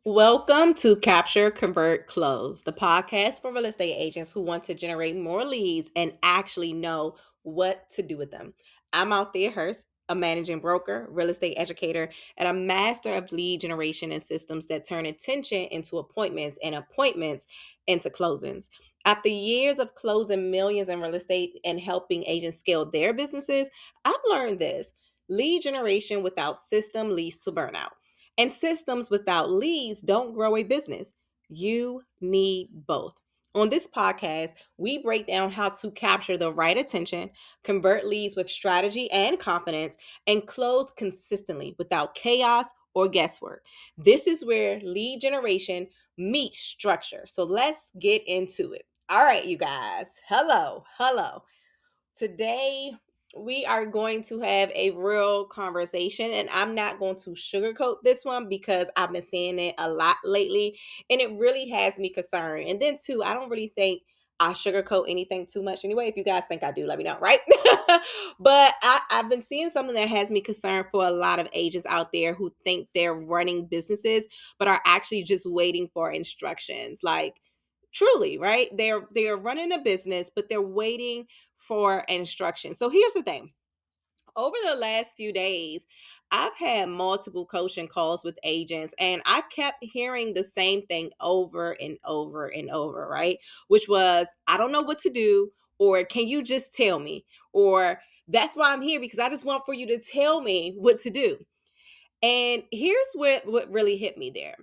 Welcome to Capture, Convert, Close, the podcast for real estate agents who want to generate more leads and actually know what to do with them. I'm Althea, a managing broker, real estate educator, and a master of lead generation and systems that turn attention into appointments and appointments into closings. After years of closing millions in real estate and helping agents scale their businesses, I've learned this: lead generation without system leads to burnout. And systems without leads don't grow a business. You need both. On this podcast, we break down how to capture the right attention, convert leads with strategy and confidence, and close consistently without chaos or guesswork. This is where lead generation meets structure. So let's get into it. All right, you guys. Hello. Hello. Today, we are going to have a real conversation, and I'm not going to sugarcoat this one because I've been seeing it a lot lately, and it really has me concerned. And then, too, I don't really think I sugarcoat anything too much anyway. If you guys think I do, let me know, right? But I've been seeing something that has me concerned for a lot of agents out there who think they're running businesses, but are actually just waiting for instructions. Like, truly, right? They're running a business, but they're waiting for instruction. So here's the thing. Over the last few days, I've had multiple coaching calls with agents, and I kept hearing the same thing over and over and over, right? Which was, I don't know what to do, or can you just tell me? Or that's why I'm here, because I just want for you to tell me what to do. And here's what really hit me there: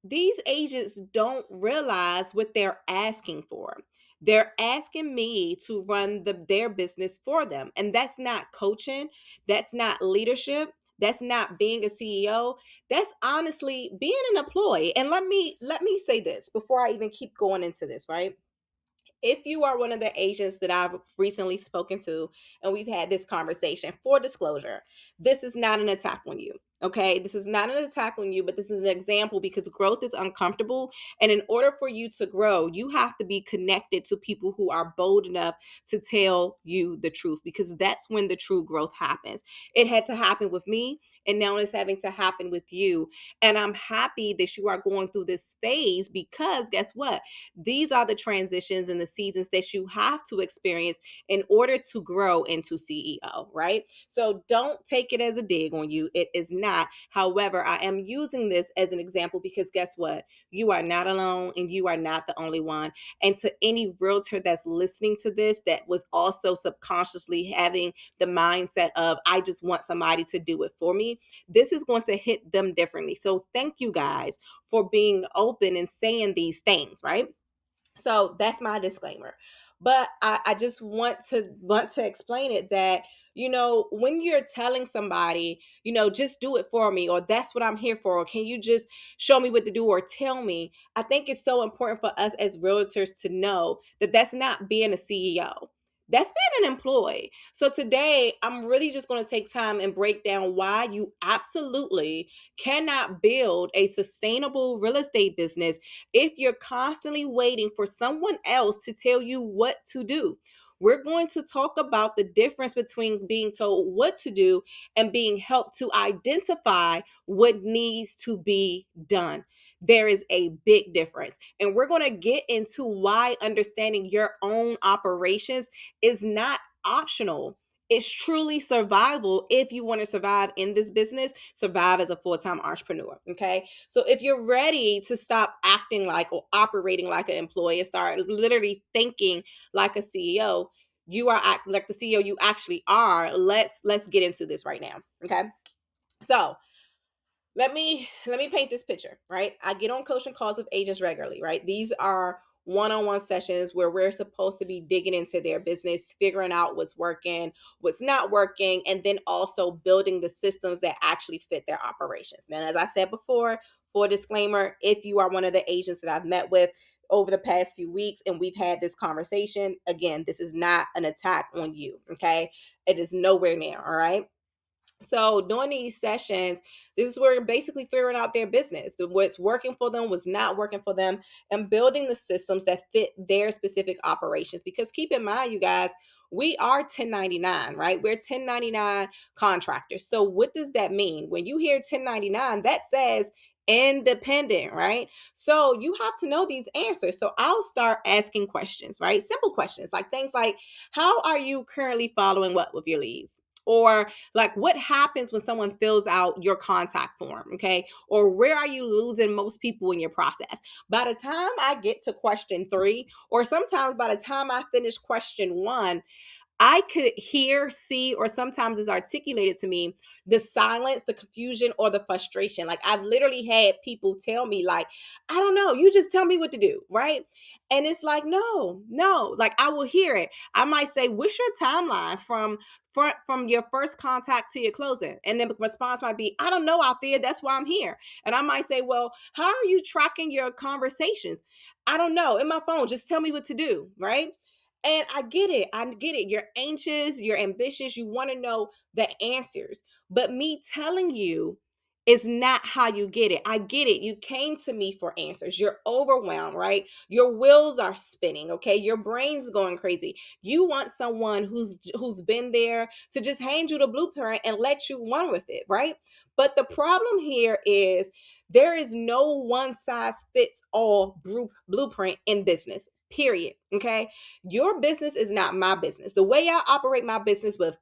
these agents don't realize what they're asking for. They're asking me to run their business for them. And that's not coaching. That's not leadership. That's not being a CEO. That's honestly being an employee. And let me say this before I even keep going into this, right? If you are one of the agents that I've recently spoken to and we've had this conversation, for disclosure, this is not an attack on you. Okay, this is not an attack on you, but this is an example because growth is uncomfortable. And in order for you to grow, you have to be connected to people who are bold enough to tell you the truth, because that's when the true growth happens. It had to happen with me, and now it's having to happen with you. And I'm happy that you are going through this phase, because guess what? These are the transitions and the seasons that you have to experience in order to grow into CEO, right? So don't take it as a dig on you. It is not. However, I am using this as an example because guess what? You are not alone, and you are not the only one. And to any realtor that's listening to this that was also subconsciously having the mindset of, I just want somebody to do it for me, this is going to hit them differently. So thank you guys for being open and saying these things, right? So that's my disclaimer. But I just want to explain it that, when you're telling somebody, just do it for me, or that's what I'm here for, or can you just show me what to do, or tell me, I think it's so important for us as realtors to know that that's not being a CEO. That's being an employee. So today, I'm really just going to take time and break down why you absolutely cannot build a sustainable real estate business if you're constantly waiting for someone else to tell you what to do. We're going to talk about the difference between being told what to do and being helped to identify what needs to be done. There is a big difference. And we're going to get into why understanding your own operations is not optional. It's truly survival if you want to survive in this business, survive as a full-time entrepreneur. Okay. So if you're ready to stop acting like or operating like an employee and start literally thinking like a CEO, you are acting like the CEO you actually are. Let's get into this right now. Okay. So let me paint this picture, right? I get on coaching calls with agents regularly, right? These are one-on-one sessions where we're supposed to be digging into their business, figuring out what's working, what's not working, and then also building the systems that actually fit their operations. Now, as I said before, for disclaimer, if you are one of the agents that I've met with over the past few weeks and we've had this conversation, again, this is not an attack on you, okay? It is nowhere near, all right? So during these sessions, this is where you're basically figuring out their business, what's working for them, what's not working for them, and building the systems that fit their specific operations. Because keep in mind, you guys, we are 1099, right? We're 1099 contractors. So what does that mean? When you hear 1099, that says independent, right? So you have to know these answers. So I'll start asking questions, right? Simple questions, like things like, how are you currently following up with your leads? Or like, what happens when someone fills out your contact form? Okay. Or where are you losing most people in your process? By the time I get to question three, or sometimes by the time I finish question one, I could hear, see, or sometimes it's articulated to me the silence, the confusion, or the frustration. Like I've literally had people tell me, like, I don't know, you just tell me what to do, right? And it's like, no, no, like I will hear it. I might say, what's your timeline from your first contact to your closing? And then the response might be, I don't know, Althea, that's why I'm here. And I might say, well, how are you tracking your conversations? I don't know. In my phone, just tell me what to do, right? And I get it. I get it. You're anxious, you're ambitious, you want to know the answers. But me telling you is not how you get it. I get it. You came to me for answers. You're overwhelmed, right? Your wheels are spinning, okay? Your brain's going crazy. You want someone who's been there to just hand you the blueprint and let you run with it, right? But the problem here is there is no one size fits all blueprint in business. Period. Okay. Your business is not my business. The way I operate my business with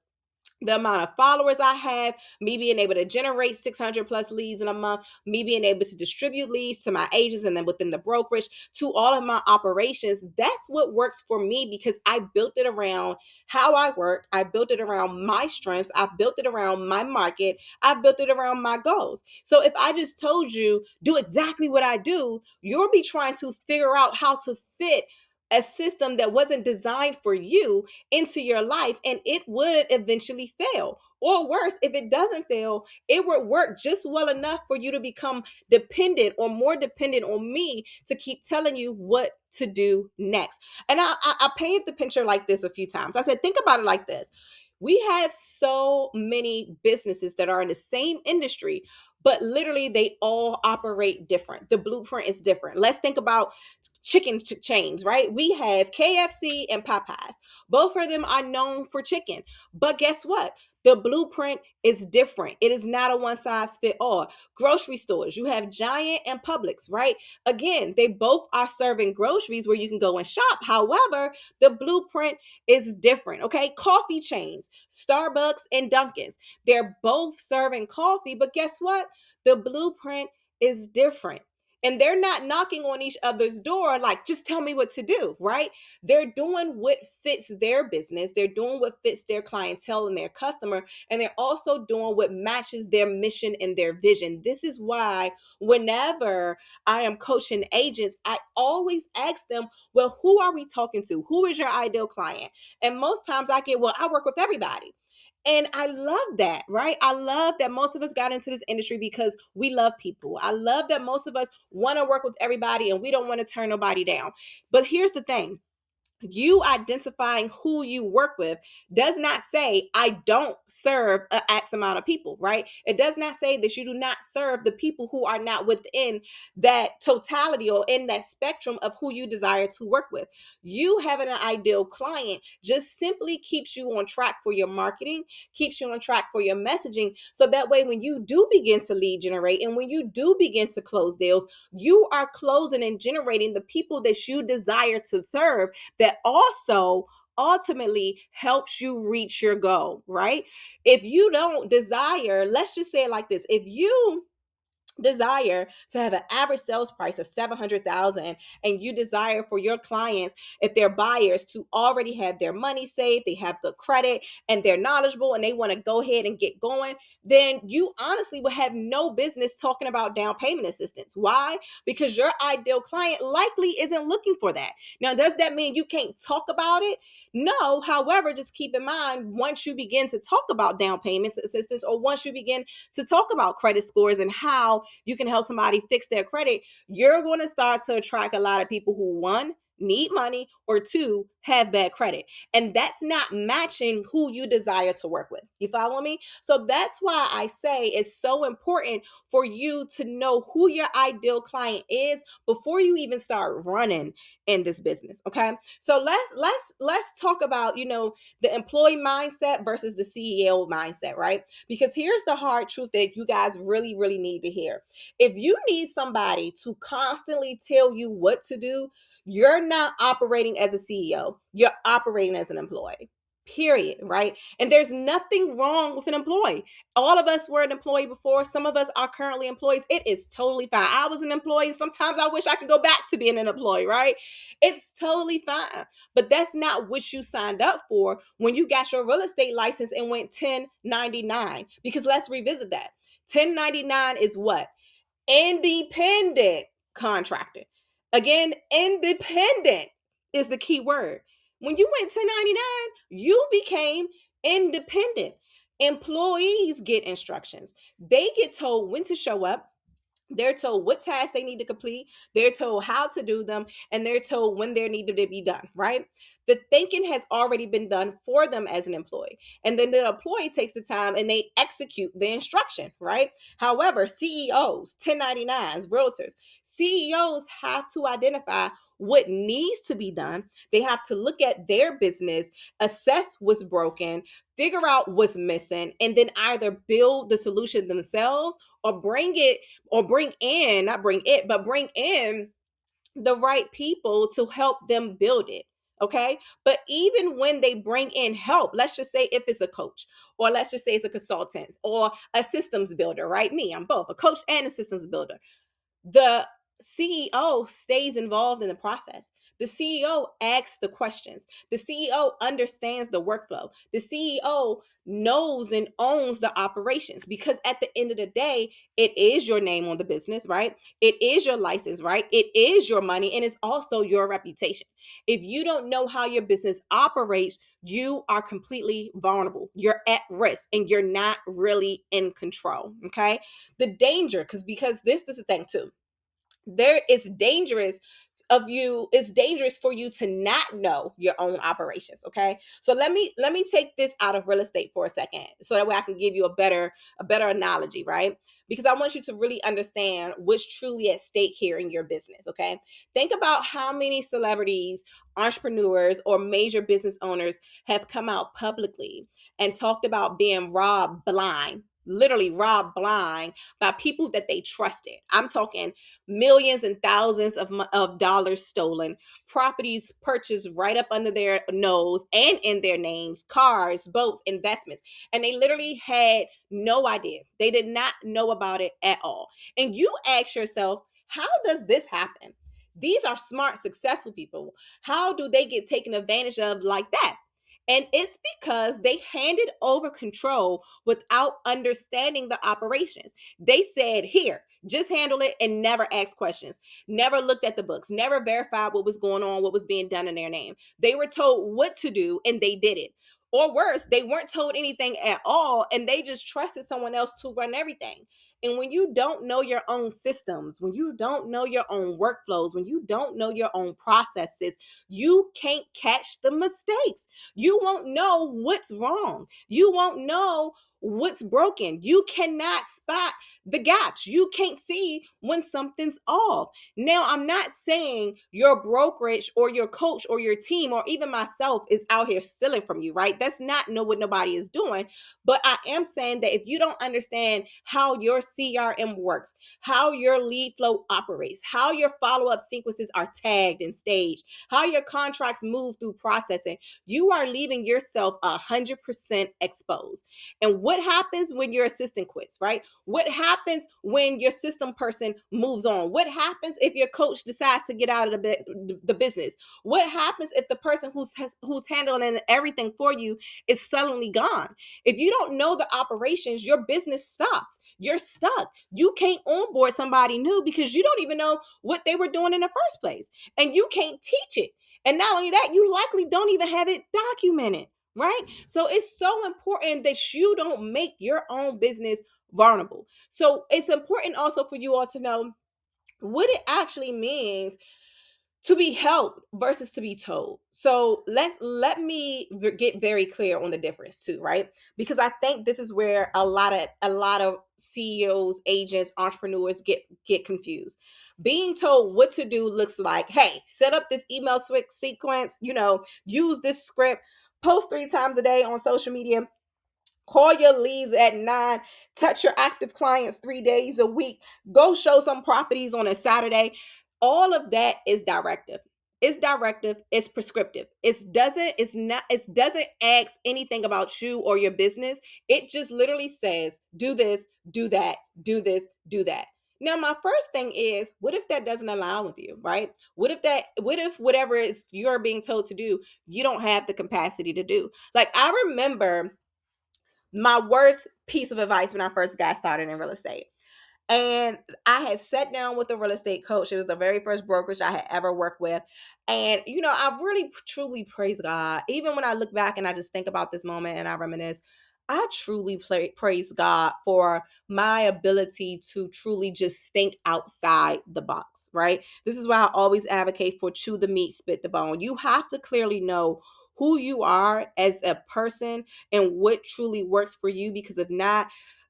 the amount of followers I have, me being able to generate 600 plus leads in a month, me being able to distribute leads to my agents and then within the brokerage to all of my operations. That's what works for me because I built it around how I work. I built it around my strengths. I've built it around my market. I've built it around my goals. So if I just told you, do exactly what I do, you'll be trying to figure out how to fit a system that wasn't designed for you into your life, and it would eventually fail. Or worse, if it doesn't fail, it would work just well enough for you to become dependent or more dependent on me to keep telling you what to do next. And I painted the picture like this a few times. I said, think about it like this. We have so many businesses that are in the same industry, but literally they all operate different. The blueprint is different. Let's think about chains, right? We have KFC and Popeyes. Both of them are known for chicken. But guess what? The blueprint is different. It is not a one size fit all. Grocery stores, you have Giant and Publix, right? Again, they both are serving groceries where you can go and shop. However, the blueprint is different, okay? Coffee chains, Starbucks and Dunkin's, they're both serving coffee, but guess what? The blueprint is different. And they're not knocking on each other's door like, just tell me what to do, right? They're doing what fits their business. They're doing what fits their clientele and their customer. And they're also doing what matches their mission and their vision. This is why whenever I am coaching agents, I always ask them, well, who are we talking to? Who is your ideal client? And most times I get, well, I work with everybody. And I love that, right? I love that most of us got into this industry because we love people. I love that most of us want to work with everybody and we don't want to turn nobody down. But here's the thing, you identifying who you work with does not say I don't serve an X amount of people, right? It does not say that you do not serve the people who are not within that totality or in that spectrum of who you desire to work with. You having an ideal client just simply keeps you on track for your marketing, keeps you on track for your messaging. So that way, when you do begin to lead generate and when you do begin to close deals, you are closing and generating the people that you desire to serve, that also ultimately helps you reach your goal, right? If you don't desire, let's just say it like this, if you desire to have an average sales price of 700,000 and you desire for your clients, if they're buyers, to already have their money saved, they have the credit and they're knowledgeable and they want to go ahead and get going, then you honestly would have no business talking about down payment assistance. Why? Because your ideal client likely isn't looking for that. Now, does that mean you can't talk about it? No. However, just keep in mind, once you begin to talk about down payment assistance, or once you begin to talk about credit scores and how you can help somebody fix their credit, you're going to start to attract a lot of people who, one, need money, or two, have bad credit. And that's not matching who you desire to work with. You follow me? So that's why I say it's so important for you to know who your ideal client is before you even start running in this business. Okay. So let's talk about, the employee mindset versus the CEO mindset, right? Because here's the hard truth that you guys really, really need to hear. If you need somebody to constantly tell you what to do, you're not operating as a CEO. You're operating as an employee. Period, right? And there's nothing wrong with an employee. All of us were an employee before. Some of us are currently employees. It is totally fine. I was an employee. Sometimes I wish I could go back to being an employee, right? It's totally fine. But that's not what you signed up for when you got your real estate license and went 1099. Because let's revisit that. 1099 is what? Independent contractor. Again, independent is the key word. When you went 1099, you became independent. Employees get instructions. They get told when to show up. They're told what tasks they need to complete. They're told how to do them, and they're told when they're needed to be done, right? The thinking has already been done for them as an employee. And then the employee takes the time and they execute the instruction, right? However, CEOs, 1099s, realtors, CEOs have to identify what needs to be done. They have to look at their business, assess what's broken, figure out what's missing, and then either build the solution themselves or bring in the right people to help them build it. Okay. But even when they bring in help, let's just say if it's a coach, or let's just say it's a consultant or a systems builder, right? Me, I'm both a coach and a systems builder. The CEO stays involved in the process. The CEO asks the questions. The CEO understands the workflow. The CEO knows and owns the operations, because at the end of the day, it is your name on the business, right? It is your license, right? It is your money, and it's also your reputation. If you don't know how your business operates, you are completely vulnerable. You're at risk and you're not really in control. Okay. The danger, because this is the thing too, there is dangerous of you it's dangerous for you to not know your own operations. Okay, so let me take this out of real estate for a second, so that way I can give you a better analogy, right? Because I want you to really understand what's truly at stake here in your business. Okay, think about how many celebrities, entrepreneurs, or major business owners have come out publicly and talked about being robbed blind, literally robbed blind, by people that they trusted. I'm talking millions and thousands of dollars stolen, properties purchased right up under their nose and in their names, cars, boats, investments. And they literally had no idea. They did not know about it at all. And you ask yourself, how does this happen? These are smart, successful people. How do they get taken advantage of like that? And it's because they handed over control without understanding the operations. They said, here, just handle it, and never asked questions, never looked at the books, never verified what was going on, what was being done in their name. They were told what to do and they did it. Or worse, they weren't told anything at all and they just trusted someone else to run everything. And when you don't know your own systems, when you don't know your own workflows, when you don't know your own processes, you can't catch the mistakes. You won't know what's wrong. You won't know what's broken. You cannot spot the gaps. You can't see when something's off. Now, I'm not saying your brokerage or your coach or your team or even myself is out here stealing from you, right? That's not know what nobody is doing. But I am saying that if you don't understand how your CRM works, how your lead flow operates, how your follow-up sequences are tagged and staged, how your contracts move through processing, you are leaving yourself 100% exposed. And what happens when your assistant quits, right? What happens when your system person moves on? What happens if your coach decides to get out of the business? What happens if the person who's handling everything for you is suddenly gone? If you don't know the operations, your business stops. You're stuck. You can't onboard somebody new because you don't even know what they were doing in the first place. And you can't teach it. And not only that, you likely don't even have it documented, right? So it's so important that you don't make your own business vulnerable. So it's important also for you all to know what it actually means to be helped versus to be told. So let me get very clear on the difference too, right? Because I think this is where a lot of CEOs, agents, entrepreneurs get confused. Being told what to do looks like, hey, set up this email sequence, use this script, post 3 times a day on social media, call your leads at 9, touch your active clients 3 days a week, go show some properties on a Saturday. All of that is directive. It's directive, it's prescriptive. It doesn't ask anything about you or your business. It just literally says, do this, do that, do this, do that. Now, my first thing is, what if that doesn't align with you, right? What if whatever it's you're being told to do, you don't have the capacity to do? Like, I remember my worst piece of advice when I first got started in real estate. And I had sat down with a real estate coach. It was the very first brokerage I had ever worked with. And, I really truly praise God. Even when I look back and I just think about this moment and I reminisce, I truly praise God for my ability to truly just think outside the box, right? This is why I always advocate for chew the meat, spit the bone. You have to clearly know who you are as a person and what truly works for you, because if not,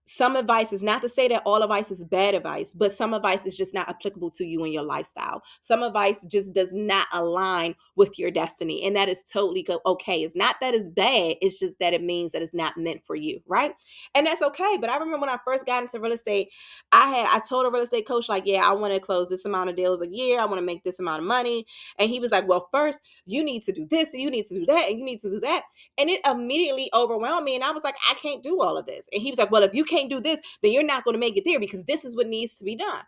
some advice is not to say that all advice is bad advice, but some advice is just not applicable to you and your lifestyle. Some advice just does not align with your destiny, and that is totally okay. It's not that it's bad, it's just that it means that it's not meant for you, right? And that's okay. But I remember when I first got into real estate, I told a real estate coach, like, yeah, I want to close this amount of deals a year, I want to make this amount of money. And he was like, well, first you need to do this, and you need to do that, and you need to do that. And it immediately overwhelmed me. And I was like, I can't do all of this. And he was like, well, if you can't do this, then you're not going to make it there, because this is what needs to be done.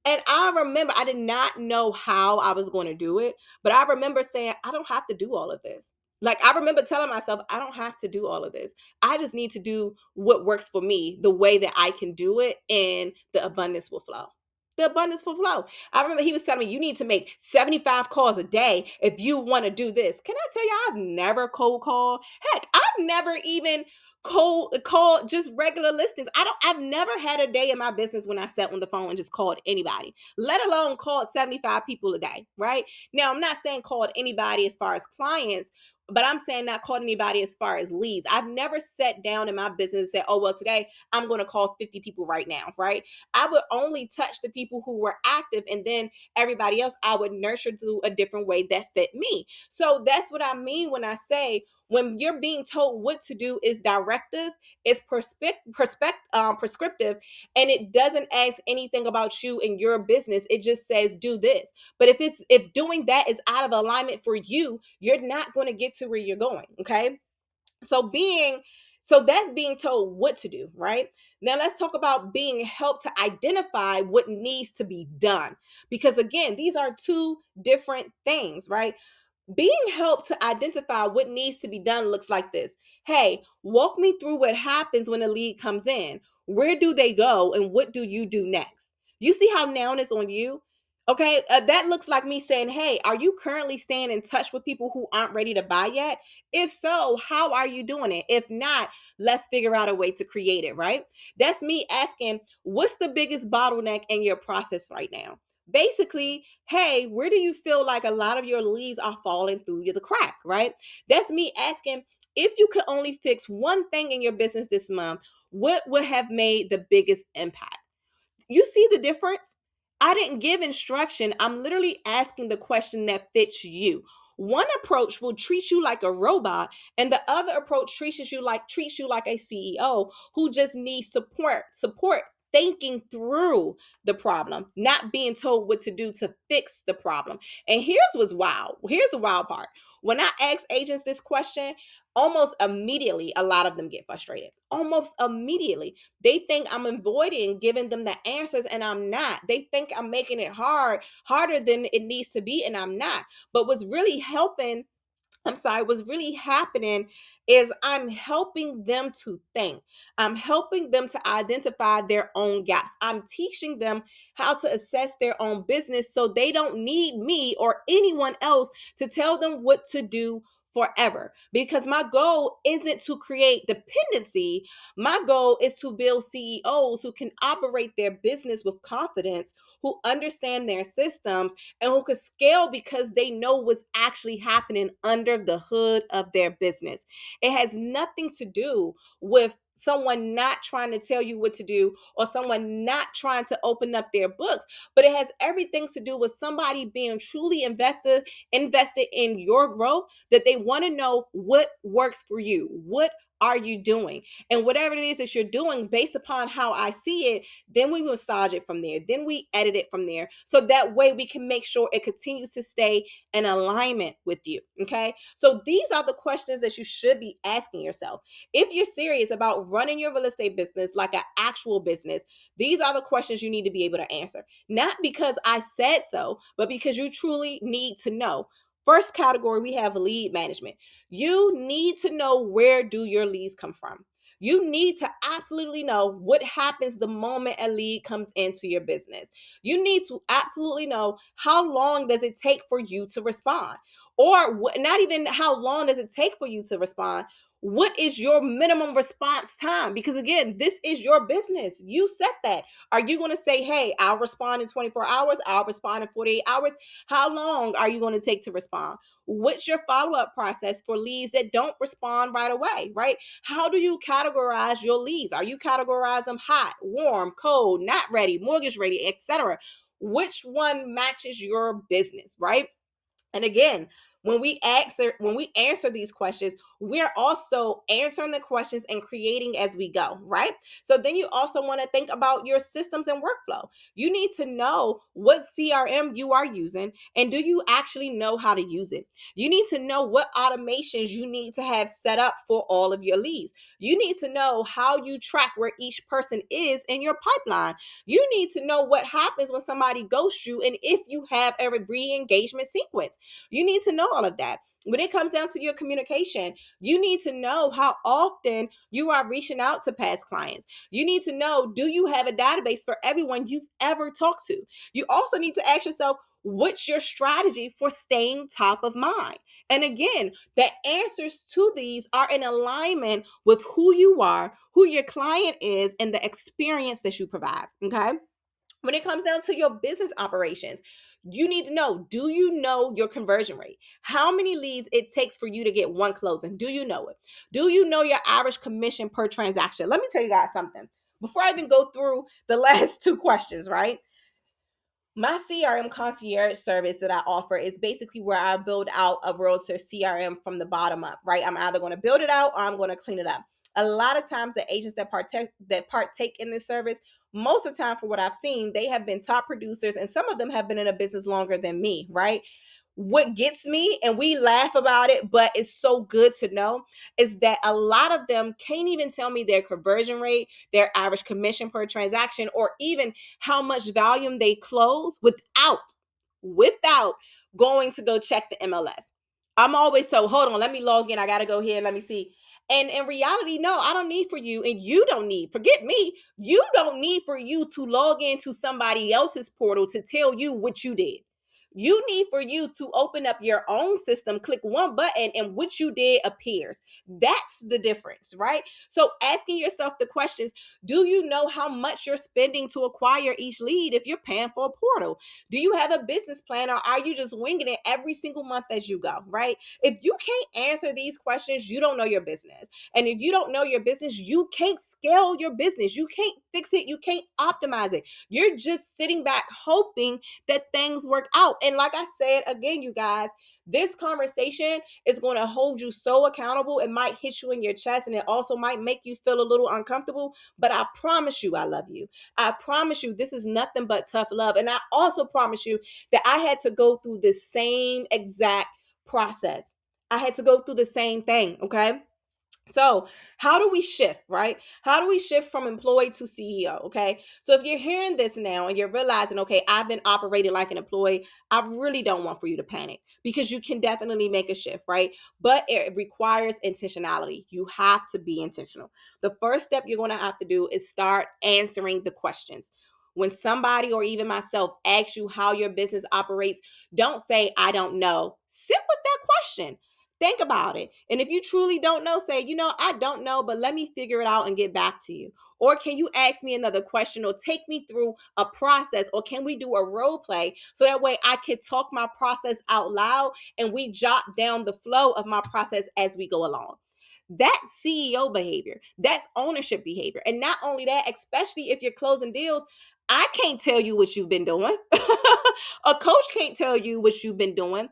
And I remember I did not know how I was going to do it, but I remember saying, I don't have to do all of this. Like, I remember telling myself, I don't have to do all of this. I just need to do what works for me, the way that I can do it, and the abundance will flow. The abundance will flow. I remember he was telling me, you need to make 75 calls a day if you want to do this. Can I tell you, I've never cold called. Heck, I've never even call just regular listings. I've never had a day in my business when I sat on the phone and just called anybody, let alone called 75 people a day, right? Now, I'm not saying called anybody as far as clients, but I'm saying not called anybody as far as leads. I've never sat down in my business and said, oh, well, today I'm going to call 50 people right now, right? I would only touch the people who were active, and then everybody else I would nurture through a different way that fit me. So that's what I mean when I say, when you're being told what to do is directive, it's prescriptive, and it doesn't ask anything about you and your business. It just says do this. But if doing that is out of alignment for you, you're not going to get to where you're going. Okay. So that's being told what to do, right? Now let's talk about being helped to identify what needs to be done. Because again, these are two different things, right? Being helped to identify what needs to be done looks like this. Hey, walk me through what happens when a lead comes in. Where do they go and what do you do next? You see how now it's on you? Okay, that looks like me saying, hey, are you currently staying in touch with people who aren't ready to buy yet? If so, how are you doing it? If not, let's figure out a way to create it, right? That's me asking, what's the biggest bottleneck in your process right now? Basically, hey, where do you feel like a lot of your leads are falling through the crack, right? That's me asking, if you could only fix one thing in your business this month, what would have made the biggest impact? You see the difference? I didn't give instruction. I'm literally asking the question that fits you. One approach will treat you like a robot, and the other approach treats you like a CEO who just needs support thinking through the problem, not being told what to do to fix the problem. And here's the wild part. When I ask agents this question, almost immediately a lot of them get frustrated. Almost immediately they think I'm avoiding giving them the answers, and I'm not. They think I'm making it harder than it needs to be, and I'm not. But what's really happening is I'm helping them to think. I'm helping them to identify their own gaps. I'm teaching them how to assess their own business so they don't need me or anyone else to tell them what to do forever, because my goal isn't to create dependency. My goal is to build CEOs who can operate their business with confidence, who understand their systems, and who can scale because they know what's actually happening under the hood of their business. It has nothing to do with someone not trying to tell you what to do or someone not trying to open up their books, but it has everything to do with somebody being truly invested in your growth, that they want to know what works for you. What are you doing? And whatever it is that you're doing, based upon how I see it, then we massage it from there. Then we edit it from there. So that way we can make sure it continues to stay in alignment with you. Okay. So these are the questions that you should be asking yourself. If you're serious about running your real estate business like an actual business, these are the questions you need to be able to answer. Not because I said so, but because you truly need to know. First category, we have lead management. You need to know, where do your leads come from? You need to absolutely know what happens the moment a lead comes into your business. You need to absolutely know, how long does it take for you to respond? Or not even how long does it take for you to respond. What is your minimum response time? Because again, this is your business. You set that. Are you going to say, hey, I'll respond in 24 hours, I'll respond in 48 hours? How long are you going to take to respond? What's your follow-up process for leads that don't respond right away, right? How do you categorize your leads? Are you categorize them hot, warm, cold, not ready, mortgage ready, etc.? Which one matches your business, right? And again, when we answer these questions, we're also answering the questions and creating as we go, right? So then you also want to think about your systems and workflow. You need to know what CRM you are using, and do you actually know how to use it? You need to know what automations you need to have set up for all of your leads. You need to know how you track where each person is in your pipeline. You need to know what happens when somebody ghosts you, and if you have a re-engagement sequence. You need to know all of that. When it comes down to your communication, you need to know how often you are reaching out to past clients. You need to know, do you have a database for everyone you've ever talked to? You also need to ask yourself, what's your strategy for staying top of mind? And again, the answers to these are in alignment with who you are, who your client is, and the experience that you provide. Okay. When it comes down to your business operations, you need to know, do you know your conversion rate? How many leads it takes for you to get one closing? Do you know it? Do you know your average commission per transaction? Let me tell you guys something. Before I even go through the last two questions, right? My CRM concierge service that I offer is basically where I build out a realtor CRM from the bottom up, right? I'm either going to build it out or I'm going to clean it up. A lot of times the agents that partake in this service, most of the time, for what I've seen, they have been top producers, and some of them have been in a business longer than me, right? What gets me, and we laugh about it, but it's so good to know, is that a lot of them can't even tell me their conversion rate, their average commission per transaction, or even how much volume they close without going to go check the MLS. I'm always so, hold on, let me log in. I got to go here. Let me see. And in reality, no, I don't need for you, and you don't need, forget me, you don't need for you to log into somebody else's portal to tell you what you did. You need for you to open up your own system, click one button, and what you did appears. That's the difference, right? So asking yourself the questions, do you know how much you're spending to acquire each lead if you're paying for a portal? Do you have a business plan, or are you just winging it every single month as you go, right? If you can't answer these questions, you don't know your business. And if you don't know your business, you can't scale your business. You can't fix it. You can't optimize it. You're just sitting back hoping that things work out. And like I said, again, you guys, this conversation is going to hold you so accountable. It might hit you in your chest, and it also might make you feel a little uncomfortable. But I promise you, I love you. I promise you, this is nothing but tough love. And I also promise you that I had to go through the same exact process. I had to go through the same thing. Okay. So, how do we shift, right? How do we shift from employee to CEO? Okay. So, if you're hearing this now and you're realizing, okay, I've been operating like an employee, I really don't want for you to panic, because you can definitely make a shift, right? But it requires intentionality. You have to be intentional. The first step you're going to have to do is start answering the questions. When somebody, or even myself, asks you how your business operates, don't say, I don't know. Sit with that question. Think about it. And if you truly don't know, say, I don't know, but let me figure it out and get back to you. Or can you ask me another question or take me through a process? Or can we do a role play so that way I can talk my process out loud and we jot down the flow of my process as we go along? That's CEO behavior. That's ownership behavior. And not only that, especially if you're closing deals, I can't tell you what you've been doing. A coach can't tell you what you've been doing.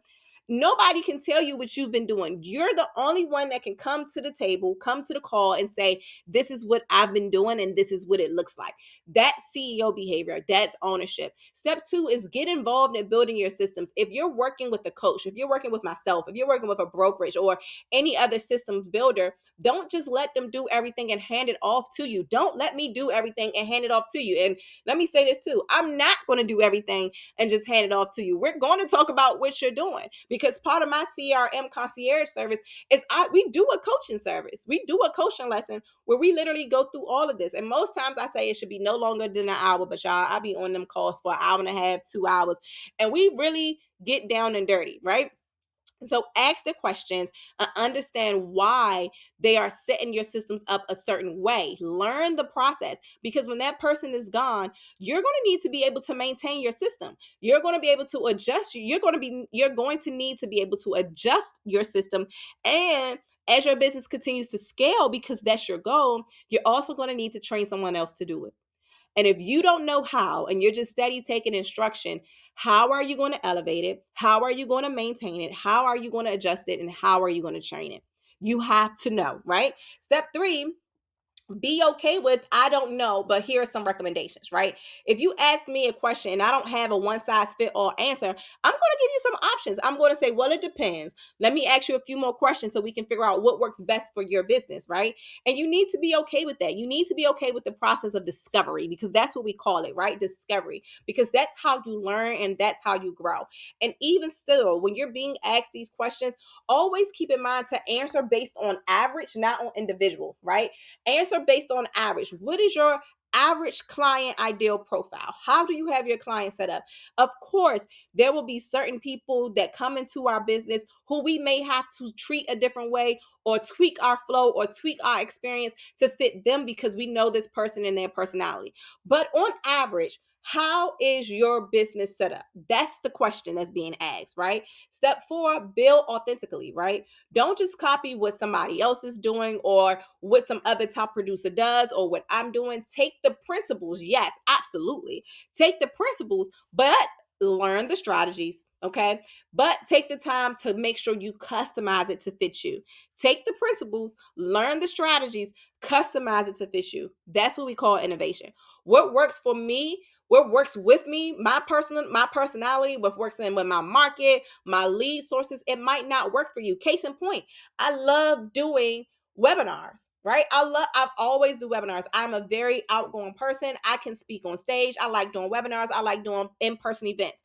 Nobody can tell you what you've been doing. You're the only one that can come to the table, come to the call and say, this is what I've been doing and this is what it looks like. That's CEO behavior. That's ownership. Step 2 is get involved in building your systems. If you're working with a coach, if you're working with myself, if you're working with a brokerage or any other systems builder, don't just let them do everything and hand it off to you. Don't let me do everything and hand it off to you. And let me say this too. I'm not going to do everything and just hand it off to you. We're going to talk about what you're doing because part of my CRM concierge service is we do a coaching service. We do a coaching lesson where we literally go through all of this. And most times I say it should be no longer than an hour, but y'all, I be on them calls for an hour and a half, 2 hours. And we really get down and dirty, right? So ask the questions and understand why they are setting your systems up a certain way. Learn the process because when that person is gone, you're going to need to be able to maintain your system. You're going to be able to adjust. You're going to need to be able to adjust your system. And as your business continues to scale, because that's your goal, you're also going to need to train someone else to do it. And if you don't know how and you're just steady taking instruction, how are you going to elevate it? How are you going to maintain it? How are you going to adjust it? And how are you going to train it? You have to know, right? Step 3, be okay with I don't know, but here are some recommendations, right? If you ask me a question and I don't have a one size fit all answer, I'm going to give you some options. I'm going to say, well, it depends. Let me ask you a few more questions so we can figure out what works best for your business, right? And you need to be okay with that. You need to be okay with the process of discovery because that's what we call it, right? Discovery, because that's how you learn and that's how you grow. And even still, when you're being asked these questions, always keep in mind to answer based on average, not on individual, right? Answer based on average. What is your average client ideal profile? How do you have your client set up? Of course, there will be certain people that come into our business who we may have to treat a different way or tweak our flow or tweak our experience to fit them because we know this person and their personality. But on average, how is your business set up? That's the question that's being asked, right? Step 4, build authentically, right? Don't just copy what somebody else is doing or what some other top producer does or what I'm doing. Take the principles. Yes, absolutely. Take the principles, but learn the strategies, okay? But take the time to make sure you customize it to fit you. Take the principles, learn the strategies, customize it to fit you. That's what we call innovation. What works for me, what works with me, my personality, what works in with my market, my lead sources, it might not work for you. Case in point, I love doing webinars, right? I've always do webinars. I'm a very outgoing person. I can speak on stage. I like doing webinars. I like doing in-person events.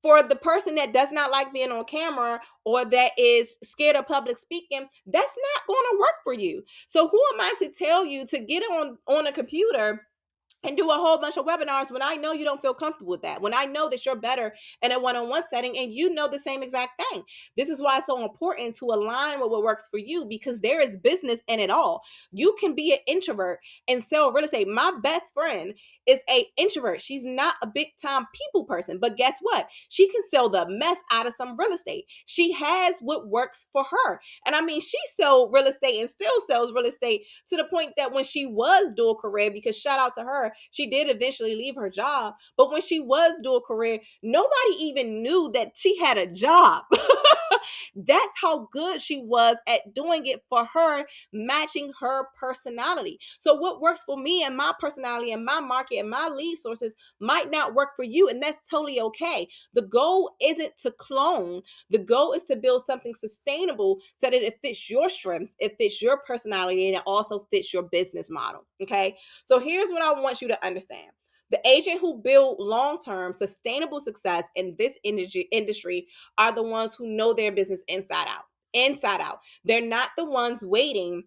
For the person that does not like being on camera or that is scared of public speaking, that's not going to work for you. So who am I to tell you to get on a computer and do a whole bunch of webinars when I know you don't feel comfortable with that, when I know that you're better in a one-on-one setting and you know the same exact thing. This is why it's so important to align with what works for you because there is business in it all. You can be an introvert and sell real estate. My best friend is a introvert. She's not a big time people person, but guess what? She can sell the mess out of some real estate. She has what works for her. And I mean, she sold real estate and still sells real estate to the point that when she was dual career, because shout out to her, she did eventually leave her job. But when she was dual career, nobody even knew that she had a job. That's how good she was at doing it for her, matching her personality. So what works for me and my personality and my market and my lead sources might not work for you, and that's totally okay. The goal isn't to clone. The goal is to build something sustainable so that it fits your strengths, it fits your personality, and it also fits your business model. Okay. So here's what I want you to understand. The agent who build long-term sustainable success in this industry are the ones who know their business inside out. Inside out. They're not the ones waiting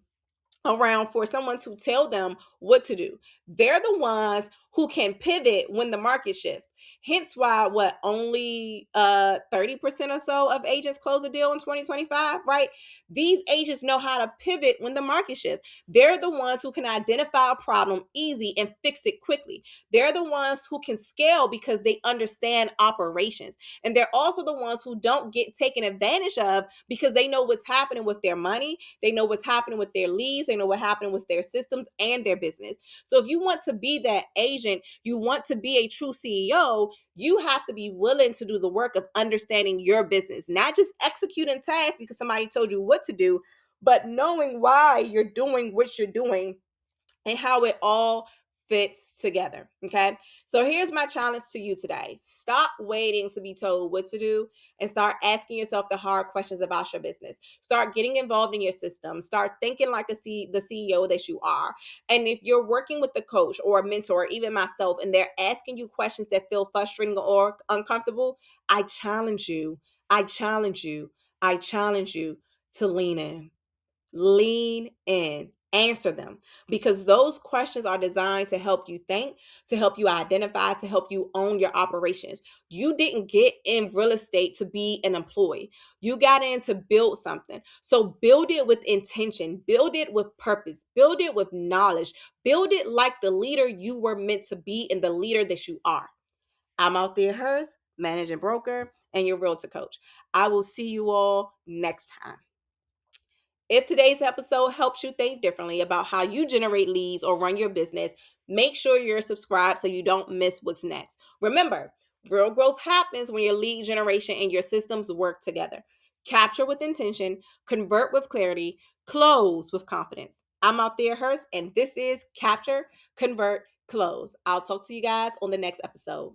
around for someone to tell them what to do. They're the ones who can pivot when the market shifts. Hence why only 30% or so of agents close a deal in 2025, right? These agents know how to pivot when the market shifts. They're the ones who can identify a problem easy and fix it quickly. They're the ones who can scale because they understand operations. And they're also the ones who don't get taken advantage of because they know what's happening with their money. They know what's happening with their leads. They know what's happening with their systems and their business. So if you want to be that agent, you want to be a true CEO, you have to be willing to do the work of understanding your business, not just executing tasks because somebody told you what to do, but knowing why you're doing what you're doing and how it all fits together. Okay. So here's my challenge to you today. Stop waiting to be told what to do and start asking yourself the hard questions about your business. Start getting involved in your system. Start thinking like the CEO that you are. And if you're working with a coach or a mentor, or even myself, and they're asking you questions that feel frustrating or uncomfortable, I challenge you. I challenge you. I challenge you to lean in. Lean in, answer them, because those questions are designed to help you think, to help you identify, to help you own your operations. You didn't get in real estate to be an employee. You got in to build something. So build it with intention, build it with purpose, build it with knowledge, build it like the leader you were meant to be and the leader that you are. I'm Althea Hurst, managing broker and your realtor coach. I will see you all next time. If today's episode helps you think differently about how you generate leads or run your business, make sure you're subscribed so you don't miss what's next. Remember, real growth happens when your lead generation and your systems work together. Capture with intention, convert with clarity, close with confidence. I'm Althea Hurst, and this is Capture, Convert, Close. I'll talk to you guys on the next episode.